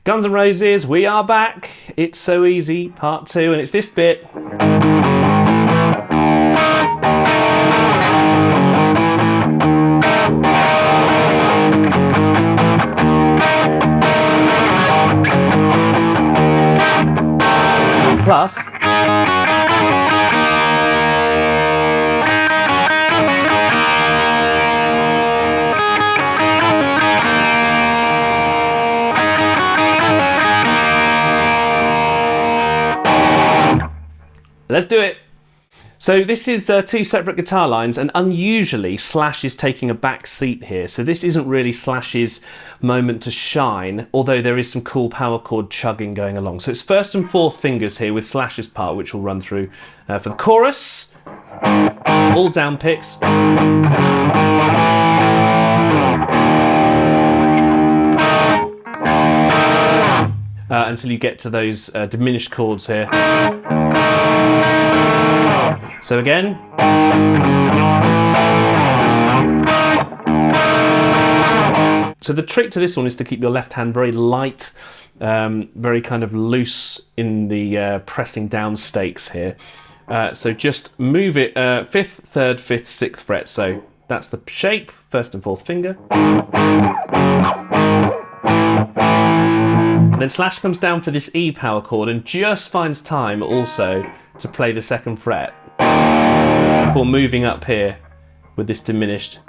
Guns N' Roses, we are back. It's So Easy, part 2, and it's this bit. Plus, let's do it. So this is 2 separate guitar lines, and unusually Slash is taking a back seat here. So this isn't really Slash's moment to shine, although there is some cool power chord chugging going along. So it's 1st and 4th fingers here with Slash's part, which we'll run through for the chorus. All down picks. Until you get to those diminished chords here. So again. So the trick to this one is to keep your left hand very light, very kind of loose in the pressing down stakes here. So just move it 5th, 3rd, 5th, 6th fret. So that's the shape, 1st and 4th finger. And then Slash comes down for this E power chord and just finds time also to play the 2nd fret before moving up here with this diminished.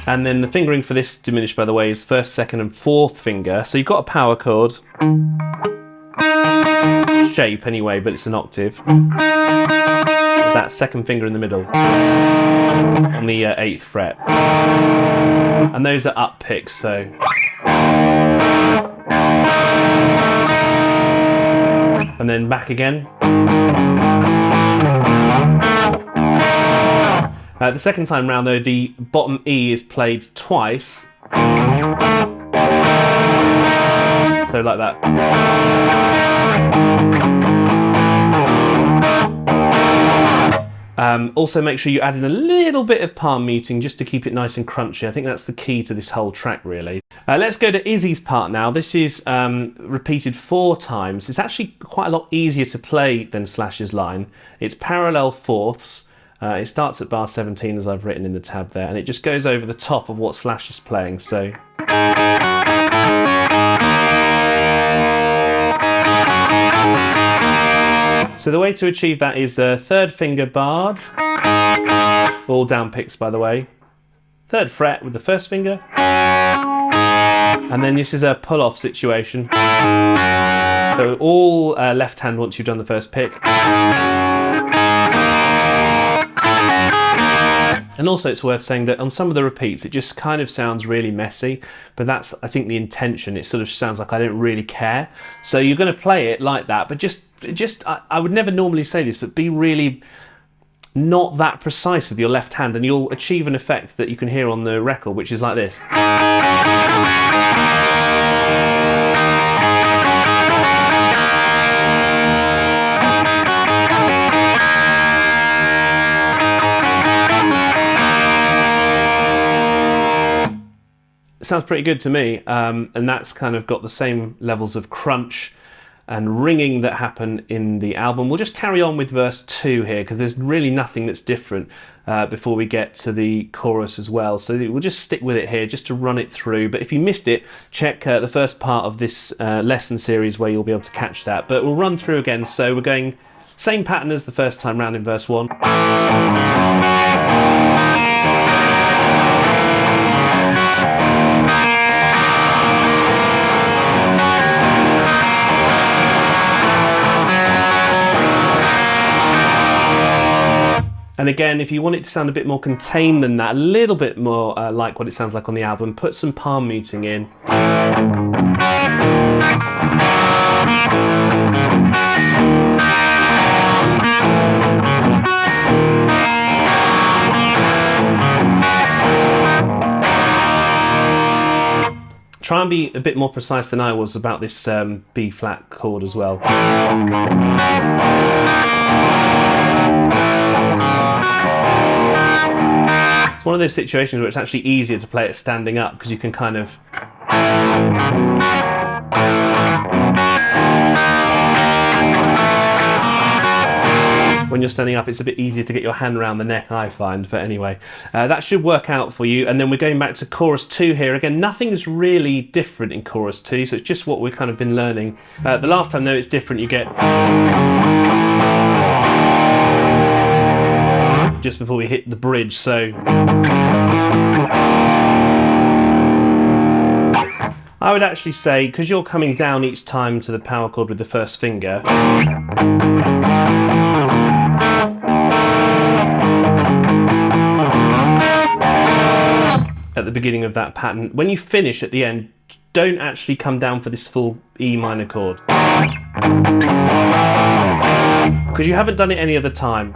And then the fingering for this diminished, by the way, is 1st, 2nd and 4th finger. So you've got a power chord shape anyway, but it's an octave. That 2nd finger in the middle on the 8th fret. And those are up picks, so. And then back again. The second time round though, the bottom E is played twice. So like that. Also make sure you add in a little bit of palm muting just to keep it nice and crunchy. I think that's the key to this whole track really. Let's go to Izzy's part now. This is repeated 4 times. It's actually quite a lot easier to play than Slash's line. It's parallel 4ths. It starts at bar 17 as I've written in the tab there, and it just goes over the top of what Slash is playing. So. So the way to achieve that is 3rd finger barred, all down picks by the way, 3rd fret with the 1st finger, and then this is a pull-off situation. So all left hand once you've done the 1st pick. And also it's worth saying that on some of the repeats it just kind of sounds really messy, but that's I think the intention. It sort of sounds like I don't really care. So you're going to play it like that, but just I would never normally say this, but be really not that precise with your left hand and you'll achieve an effect that you can hear on the record, which is like this. Sounds pretty good to me, and that's kind of got the same levels of crunch and ringing that happen in the album. We'll just carry on with verse 2 here because there's really nothing that's different before we get to the chorus as well. So we'll just stick with it here just to run it through. But if you missed it, check the first part of this lesson series where you'll be able to catch that. But we'll run through again. So we're going same pattern as the first time round in verse 1. And again, if you want it to sound a bit more contained than that, a little bit more like what it sounds like on the album, put some palm muting in. Try and be a bit more precise than I was about this B flat chord as well. It's one of those situations where it's actually easier to play it standing up because you can kind of When you're standing up, it's a bit easier to get your hand around the neck, I find, but anyway, that should work out for you. And then we're going back to chorus 2 here. Again, nothing's really different in chorus 2, so it's just what we've kind of been learning. The last time, though, it's different. You get just before we hit the bridge, so I would actually say, because you're coming down each time to the power chord with the first finger, at the beginning of that pattern, when you finish at the end, don't actually come down for this full E minor chord, because you haven't done it any other time.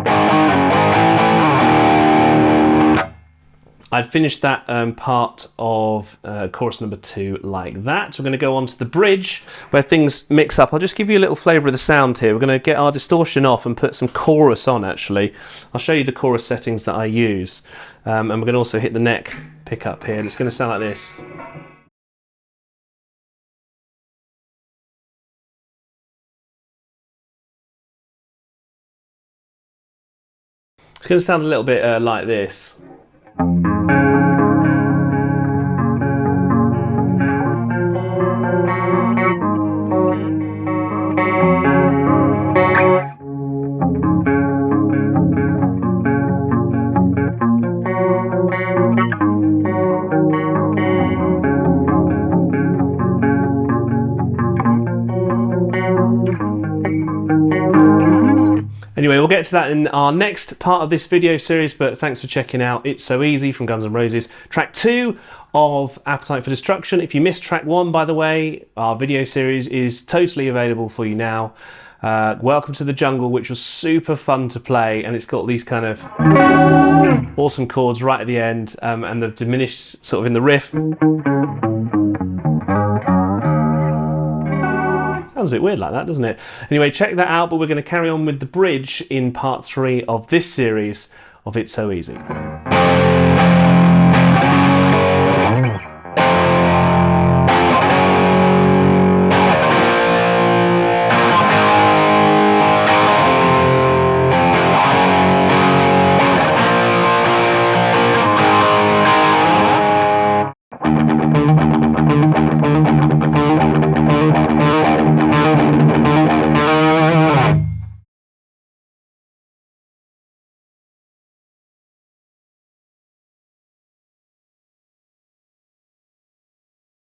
I'd finished that part of chorus number 2 like that. So we're going to go on to the bridge where things mix up. I'll just give you a little flavour of the sound here. We're going to get our distortion off and put some chorus on, actually. I'll show you the chorus settings that I use. And we're going to also hit the neck pickup here, and it's going to sound like this. It's going to sound a little bit like this. Anyway, we'll get to that in our next part of this video series, but thanks for checking out It's So Easy from Guns N' Roses, track 2 of Appetite for Destruction. If you missed track 1, by the way, our video series is totally available for you now. Welcome to the Jungle, which was super fun to play, and it's got these kind of awesome chords right at the end, and the diminished sort of in the riff. Sounds a bit weird like that, doesn't it? Anyway, check that out, but we're going to carry on with the bridge in part 3 of this series of It's So Easy.